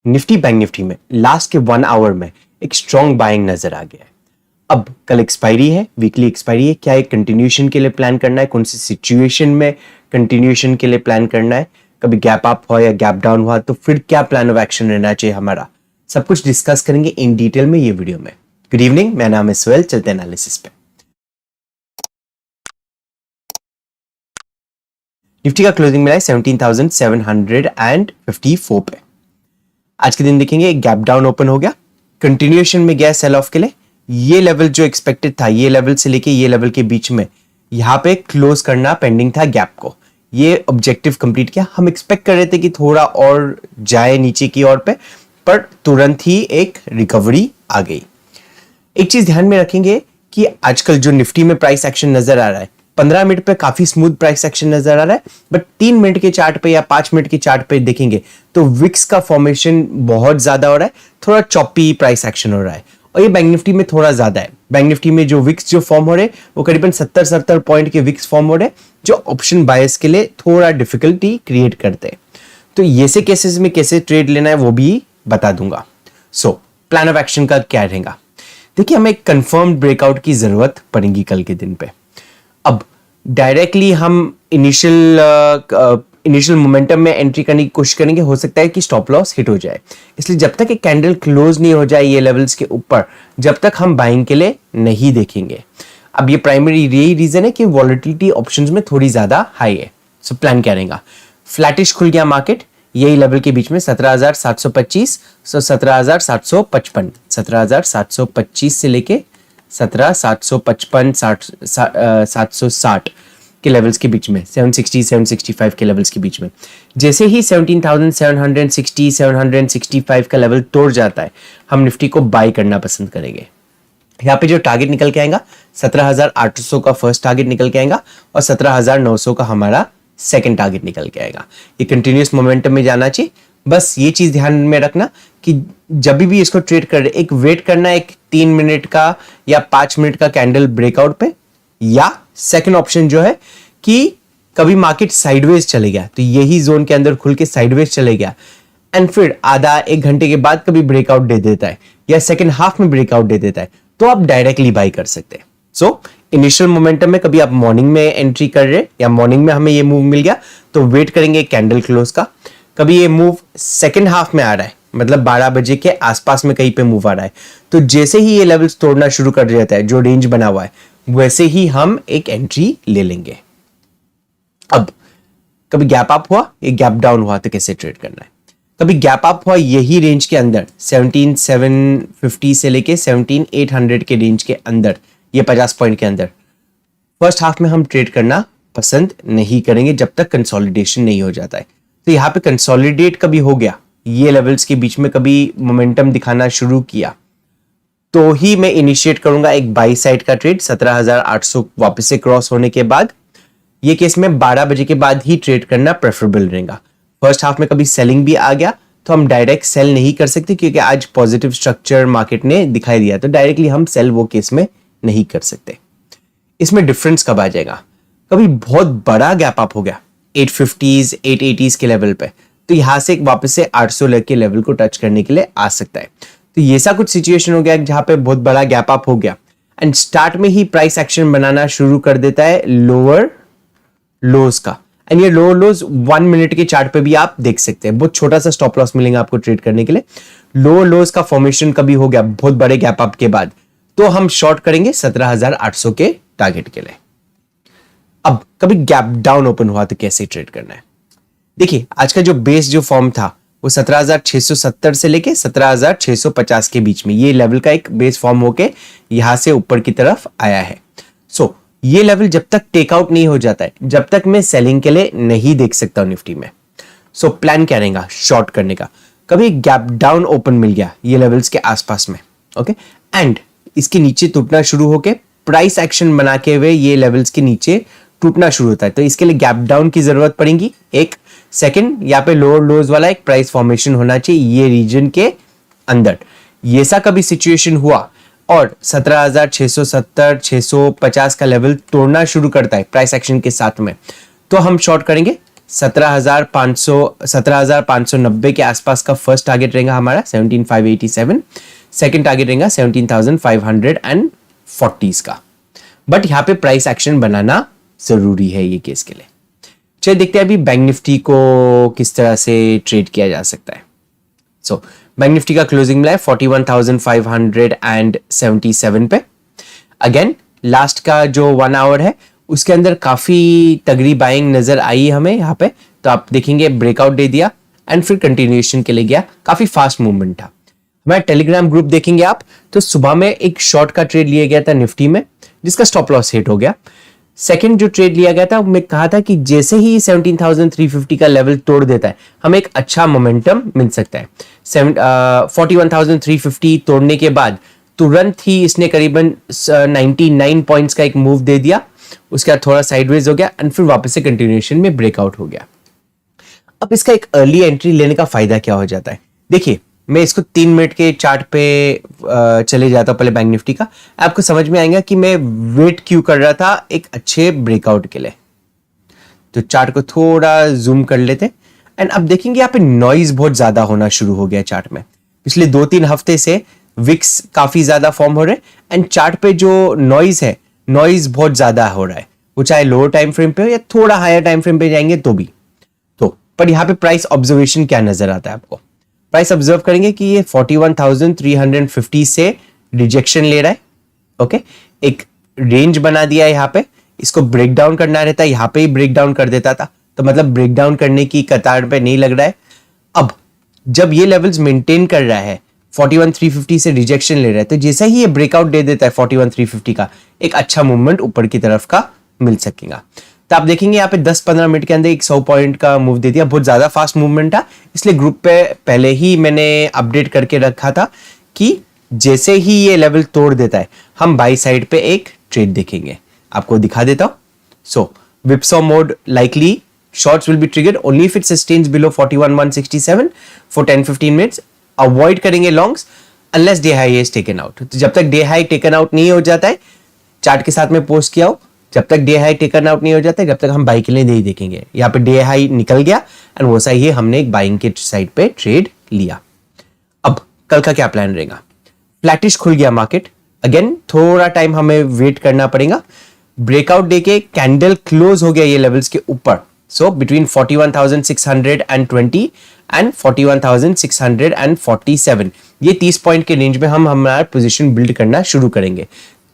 Nifty bank Nifty में last के 1 our में एक स्ट्रॉन्ग बाइंग नजर आ गया है। अब कल एक्सपायरी है, वीकली एक्सपायरी है। क्या एक कंटिन्यूएशन के लिए प्लान करना है, कौन सी सिचुएशन में कंटिन्यूएशन के लिए प्लान करना है, कभी गैप अप हुआ या गैप डाउन हुआ तो फिर क्या प्लान ऑफ एक्शन रहना चाहिए हमारा, सब कुछ डिस्कस करेंगे इन डिटेल में ये वीडियो में। गुड इवनिंग, मेरा नाम है सुहेल। चलते हैं एनालिसिस पे। निफ्टी का क्लोजिंग मिला है 17,754 पे। आज के दिन देखेंगे एक गैप डाउन ओपन हो गया, कंटिन्यूएशन में गया सेल ऑफ के लिए। ये लेवल जो एक्सपेक्टेड था, ये लेवल से लेके ये लेवल के बीच में यहां पे क्लोज करना पेंडिंग था गैप को। ये ऑब्जेक्टिव कंप्लीट किया। हम एक्सपेक्ट कर रहे थे कि थोड़ा और जाए नीचे की ओर पे, पर तुरंत ही एक रिकवरी आ गई। एक चीज ध्यान में रखेंगे कि आजकल जो निफ्टी में प्राइस एक्शन नजर आ रहा है, 15 मिनट पे काफी स्मूथ प्राइस एक्शन नजर आ रहा है, बट 3 मिनट के चार्ट पे या 5 मिनट के चार्ट पे देखेंगे तो विक्स का फॉर्मेशन बहुत ज्यादा हो रहा है, थोड़ा चॉपी प्राइस एक्शन हो रहा है। और ये बैंक निफ्टी में थोड़ा ज्यादा है। बैंक निफ्टी में जो विक्स जो फॉर्म हो रहे हैं वो करीबन 70 पॉइंट के विक्स फॉर्म हो रहे हैं, जो ऑप्शन बायर्स के लिए थोड़ा डिफिकल्टी क्रिएट करते हैं। तो ये से केसेस में कैसे ट्रेड लेना है वो भी बता दूंगा। सो प्लान ऑफ एक्शन का क्या रहेगा, देखिए हमें एक कंफर्म्ड ब्रेकआउट की जरूरत पड़ेगी कल के दिन पे। अब डायरेक्टली हम इनिशियल मोमेंटम में एंट्री करने की कोशिश करेंगे, हो सकता है कि स्टॉप लॉस हिट हो जाए। इसलिए जब तक एक कैंडल क्लोज नहीं हो जाए ये लेवल्स के ऊपर, जब तक हम बाइंग के लिए नहीं देखेंगे। अब ये प्राइमरी यही रीजन है कि वॉलेटिलिटी ऑप्शंस में थोड़ी ज्यादा हाई है। सो प्लान क्या रहेगा, फ्लैटिश खुल गया मार्केट यही लेवल के बीच में 17,725, सो 17,755, 17,725 से लेके 17,755 760 के लेवल्स के बीच में, 760 765 के लेवल्स के बीच में। जैसे ही 17,760 765 का लेवल तोड़ जाता है, हम निफ्टी को बाय करना पसंद करेंगे। यहाँ पे जो टारगेट निकल के आएगा 17,800 का फर्स्ट टारगेट निकल के आएगा और 17,900 का हमारा सेकंड टारगेट निकल के आएगा। ये कंटिन्यूअस मोमेंटम में जाना चाहिए। बस ये चीज ध्यान में रखना कि जब भी इसको ट्रेड कर रहे एक वेट करना एक 3 मिनट का या 5 मिनट का कैंडल ब्रेकआउट पे, या सेकंड ऑप्शन जो है कि कभी मार्केट साइडवेज चले गया तो यही जोन के अंदर खुल के साइडवेज चले गया एंड फिर आधा 1 घंटे के बाद कभी ब्रेकआउट दे देता है या सेकंड हाफ में ब्रेकआउट दे देता है, तो आप डायरेक्टली बाई कर सकते हैं। सो इनिशियल मोमेंटम में कभी आप मॉर्निंग में एंट्री कर रहे या मॉर्निंग में हमें ये मूव मिल गया तो वेट करेंगे कैंडल क्लोज का। कभी ये मूव सेकंड हाफ में आ रहा है, मतलब 12 बजे के आसपास में कहीं पे मूव आ रहा है, तो जैसे ही ये लेवल्स तोड़ना शुरू कर देता है जो रेंज बना हुआ है, वैसे ही हम एक एंट्री ले लेंगे। अब कभी गैप अप हुआ, एक गैप डाउन हुआ तो कैसे ट्रेड करना है। कभी गैप अप हुआ यही रेंज के अंदर 17,750 से लेके 17,800 के रेंज के अंदर, ये 50 पॉइंट के अंदर, फर्स्ट हाफ में हम ट्रेड करना पसंद नहीं करेंगे जब तक कंसोलिडेशन नहीं हो जाता है। तो यहाँ पे कंसोलिडेट कभी हो गया, ये लेवल्स के बीच में कभी मोमेंटम दिखाना शुरू किया, तो ही मैं इनिशिएट करूंगा एक बाई साइड का ट्रेड 17,800 वापस से क्रॉस होने के बाद। ये केस में 12 बजे के बाद ही ट्रेड करना प्रेफरेबल रहेगा। फर्स्ट हाफ में कभी सेलिंग भी आ गया तो हम डायरेक्ट सेल नहीं कर सकते, क्योंकि आज पॉजिटिव स्ट्रक्चर मार्केट ने दिखाई दिया, तो डायरेक्टली हम सेल वो केस में नहीं कर सकते। इसमें डिफरेंस कब आ जाएगा, कभी बहुत बड़ा गैप अप हो गया 850s 880s के लेवल पे, तो यहां से वापस से 800 के लेवल को टच करने के लिए आ सकता है। तो ये सा कुछ सिचुएशन हो गया जहां पे बहुत बड़ा गैप अप हो गया एंड स्टार्ट में ही प्राइस एक्शन बनाना शुरू कर देता है लोअर लोज का। एंड ये लोअर लोज 1 मिनट के चार्ट पे भी आप देख सकते हैं, बहुत छोटा सा स्टॉप लॉस मिलेगा आपको ट्रेड करने के लिए। लोअर लोज का फॉर्मेशन कभी हो गया बहुत बड़े गैप अप के बाद, तो हम शॉर्ट करेंगे 17,800 के टारगेट के लिए। अब कभी गैप डाउन ओपन हुआ तो कैसे ट्रेड करना है, देखिए आज का जो बेस जो फॉर्म था वो 17,670 से लेके 17,650 के बीच में, ये लेवल का एक बेस फॉर्म होके यहां से ऊपर की तरफ आया है। सो ये लेवल जब तक टेकआउट नहीं हो जाता है, जब तक मैं सेलिंग के लिए नहीं देख सकता हूं निफ्टी में। सो प्लान क्या रहेगा शॉर्ट करने का। कभी गैप डाउन ओपन मिल गया ये लेवल्स के आसपास में, ओके, एंड इसके नीचे टूटना शुरू होके प्राइस एक्शन बना के हुए ये लेवल्स के नीचे टूटना शुरू होता है, तो इसके लिए गैप डाउन की जरूरत पड़ेगी। एक सेकंड यहाँ पे लोअर लोज वाला एक प्राइस फॉर्मेशन होना चाहिए ये रीजन के अंदर। ये सा कभी सिचुएशन हुआ और 17,670 650 का लेवल तोड़ना शुरू करता है प्राइस एक्शन के साथ में, तो हम शॉर्ट करेंगे 17,590 के आसपास का फर्स्ट टारगेट रहेगा हमारा 17,587, सेकंड टारगेट रहेगा 17,540 का। बट यहाँ पे प्राइस एक्शन बनाना जरूरी है ये केस के लिए। चलिए देखते हैं अभी बैंक निफ्टी को किस तरह से ट्रेड किया जा सकता है। सो बैंक निफ्टी का क्लोजिंग मिला है 41,577 पे। अगेन लास्ट का जो 1 आवर है उसके अंदर काफी तगड़ी बाइंग नजर आई हमें यहाँ पे, तो आप देखेंगे ब्रेकआउट दे दिया एंड फिर कंटिन्यूएशन के लिए गया, काफी फास्ट मूवमेंट था। हमारा टेलीग्राम ग्रुप देखेंगे आप तो सुबह में एक शॉर्ट का ट्रेड लिया गया था निफ्टी में जिसका स्टॉप लॉस हिट हो गया। सेकंड जो ट्रेड लिया गया था मैं कहा था कि जैसे ही 17,350 का लेवल तोड़ देता है हमें एक अच्छा मोमेंटम मिल सकता है। 41,350 तोड़ने के बाद तुरंत ही इसने करीबन 99 पॉइंट्स का एक मूव दे दिया, उसके बाद थोड़ा साइडवेज हो गया एंड फिर वापस से कंटिन्यूएशन में ब्रेकआउट हो गया। अब इसका एक अर्ली एंट्री लेने का फायदा क्या हो जाता है, देखिए मैं इसको 3 मिनट के चार्ट पे चले जाता हूं पहले बैंक निफ्टी का, आपको समझ में आएगा कि मैं वेट क्यों कर रहा था एक अच्छे ब्रेकआउट के लिए। तो चार्ट को थोड़ा जूम कर लेते एंड अब देखेंगे यहाँ पे नॉइज बहुत ज्यादा होना शुरू हो गया चार्ट में। पिछले 2-3 हफ्ते से विक्स काफी ज्यादा फॉर्म हो रहे एंड चार्ट पे जो नॉइज है, नॉइज बहुत ज्यादा हो रहा है, वो चाहे लोअर टाइम फ्रेम पे हो या थोड़ा हायर टाइम फ्रेम पे जाएंगे तो भी। तो पर यहाँ पे प्राइस ऑब्जर्वेशन क्या नजर आता है आपको, प्राइस ऑब्जर्व करेंगे कि ये 41,350 से रिजेक्शन ले रहा है। ओके, एक रेंज बना दिया है यहाँ पे, इसको ब्रेक डाउन करना रहता है, यहाँ पे ही ब्रेक डाउन कर देता था, तो मतलब ब्रेक डाउन करने की कतार पे नहीं लग रहा है। अब जब ये लेवल्स मेंटेन कर रहा है 41,350 से रिजेक्शन ले रहा है, तो जैसे ही ये ब्रेकआउट दे देता है 41,350 का, एक अच्छा मूवमेंट ऊपर की तरफ का मिल सकेगा। तो आप देखेंगे यहाँ पे 10-15 मिनट के अंदर एक 100 पॉइंट का मूव दे दिया, बहुत ज्यादा फास्ट मूवमेंट था, इसलिए ग्रुप पे पहले ही मैंने अपडेट करके रखा था कि जैसे ही ये लेवल तोड़ देता है हम बाई साइड पे एक ट्रेड देखेंगे। आपको दिखा देता हूं। सो whipsaw mode likely shorts will be triggered only if it sustains below 41,167 for 10-15 minutes. Avoid करेंगे longs unless day high is taken out. तो जब तक day high taken out नहीं हो जाता है, चार्ट के साथ में पोस्ट किया हो, जब तक डे हाई टेकन आउट नहीं हो जाता है जब तक हम बाई के लिए नहीं देखेंगे। यहाँ पे डे हाई निकल गया एंड वो सही है, हमने एक बाइंग के साइड पे ट्रेड लिया। अब कल का क्या प्लान रहेगा, फ्लैटिश खुल गया मार्केट, अगेन थोड़ा टाइम हमें वेट करना पड़ेगा। ब्रेकआउट दे के कैंडल क्लोज हो गया ये लेवल्स के ऊपर, सो बिटवीन 41,620 एंड 41,647, ये 30 पॉइंट के रेंज में हम हमारा पोजीशन बिल्ड करना शुरू करेंगे।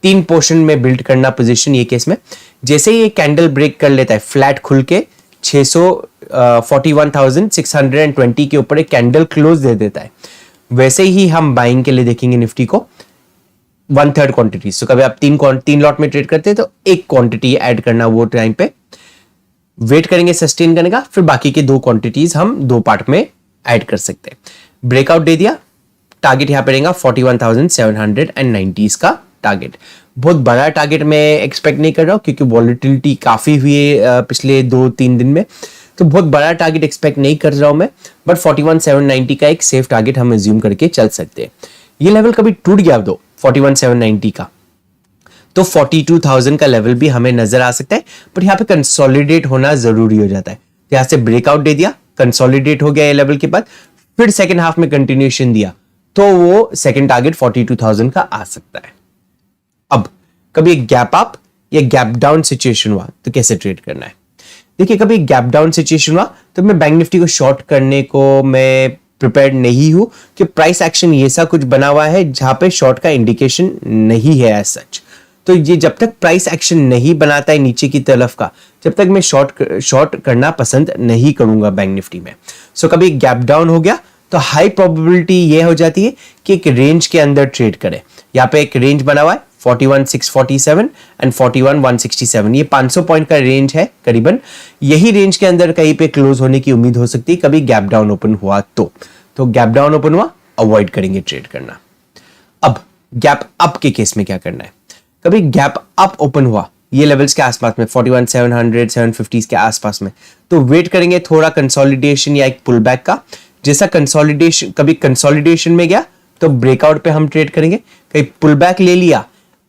3 पोर्शन में बिल्ड करना पोजीशन ये केस में। जैसे ही ये कैंडल ब्रेक कर लेता है फ्लैट खुल के 41,620 के ऊपर एक कैंडल क्लोज दे देता है, वैसे ही हम बाइंग के लिए देखेंगे निफ्टी को 1/3 क्वांटिटी। सो कभी आप 3 लॉट में ट्रेड करते हैं तो एक क्वांटिटी ऐड करना, वो टाइम पे वेट करेंगे सस्टेन करने का, फिर बाकी के 2 क्वांटिटीज हम 2 पार्ट में ऐड कर सकते हैं। ब्रेकआउट दे दिया, टारगेट यहां पे रहेगा 41,790 का टारगेट। बहुत बड़ा टारगेट मैं एक्सपेक्ट नहीं कर रहा हूं क्योंकि वॉलेटिलिटी काफी हुई है पिछले 2-3 दिन में, तो बहुत बड़ा टारगेट एक्सपेक्ट नहीं कर रहा हूं मैं, बट 41,790 का एक सेफ टारगेट हम एज्यूम करके चल सकते हैं। ये लेवल कभी टूट गया दो 41,790 का तो 42,000 का लेवल भी हमें नजर आ सकता है, बट यहाँ पे कंसोलिडेट होना जरूरी हो जाता है। यहां से ब्रेकआउट दे दिया, कंसोलिडेट हो गया ये लेवल के बाद, फिर सेकेंड हाफ में कंटिन्यूएशन दिया तो वो सेकेंड टारगेट 42,000 का आ सकता है। अब कभी एक गैप अप या गैप डाउन सिचुएशन हुआ तो कैसे ट्रेड करना है, देखिए कभी गैप डाउन सिचुएशन हुआ तो मैं बैंक निफ्टी को शॉर्ट करने को मैं प्रिपेयर्ड नहीं हूं कि प्राइस एक्शन ऐसा कुछ बना हुआ है जहां पे शॉर्ट का इंडिकेशन नहीं है एज सच। तो ये जब तक प्राइस एक्शन नहीं बनाता है नीचे की तरफ का, जब तक मैं शॉर्ट करना पसंद नहीं करूंगा बैंक निफ्टी में। सो कभी गैप डाउन हो गया तो हाई प्रोबेबिलिटी ये हो जाती है कि एक रेंज के अंदर ट्रेड करें। यहाँ पे एक रेंज बना हुआ है 41,647 एंड 41,167, ये 500 पॉइंट का रेंज है करीबन, यही रेंज के अंदर कहीं पे क्लोज होने की उम्मीद हो सकती है कभी गैप डाउन ओपन हुआ तो गैप डाउन ओपन हुआ अवॉइड करेंगे ट्रेड करना। अब गैप अप के केस में क्या करना है, कभी गैप अप ओपन हुआ ये लेवल्स के आसपास में 41,700 750 के आसपास में, तो वेट करेंगे थोड़ा कंसोलिडेशन या एक पुल बैक का। जैसा कंसोलिडेशन, कभी कंसोलिडेशन में गया तो ब्रेकआउट पे हम ट्रेड करेंगे, कहीं पुल बैक ले लिया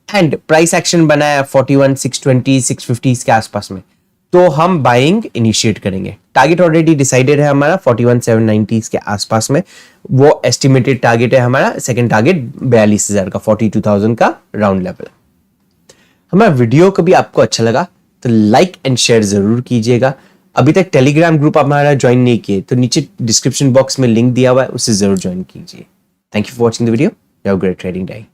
एंड प्राइस एक्शन बनाया 41,620 650 के आसपास में, तो हम बाइंग इनिशिएट करेंगे। टारगेट ऑलरेडी डिसाइडेड है हमारा 41,790 के आसपास में, वो एस्टिमेटेड टारगेट है हमारा। सेकंड टारगेट 42,000 का, 42,000 का राउंड लेवल। हमारा वीडियो कभी आपको अच्छा लगा तो लाइक एंड शेयर जरूर कीजिएगा। अभी तक टेलीग्राम ग्रुप हमारा ज्वाइन नहीं किए तो नीचे डिस्क्रिप्शन बॉक्स में लिंक दिया हुआ है, उसे जरूर ज्वाइन कीजिए। Thank you for watching the video. Have a great trading day.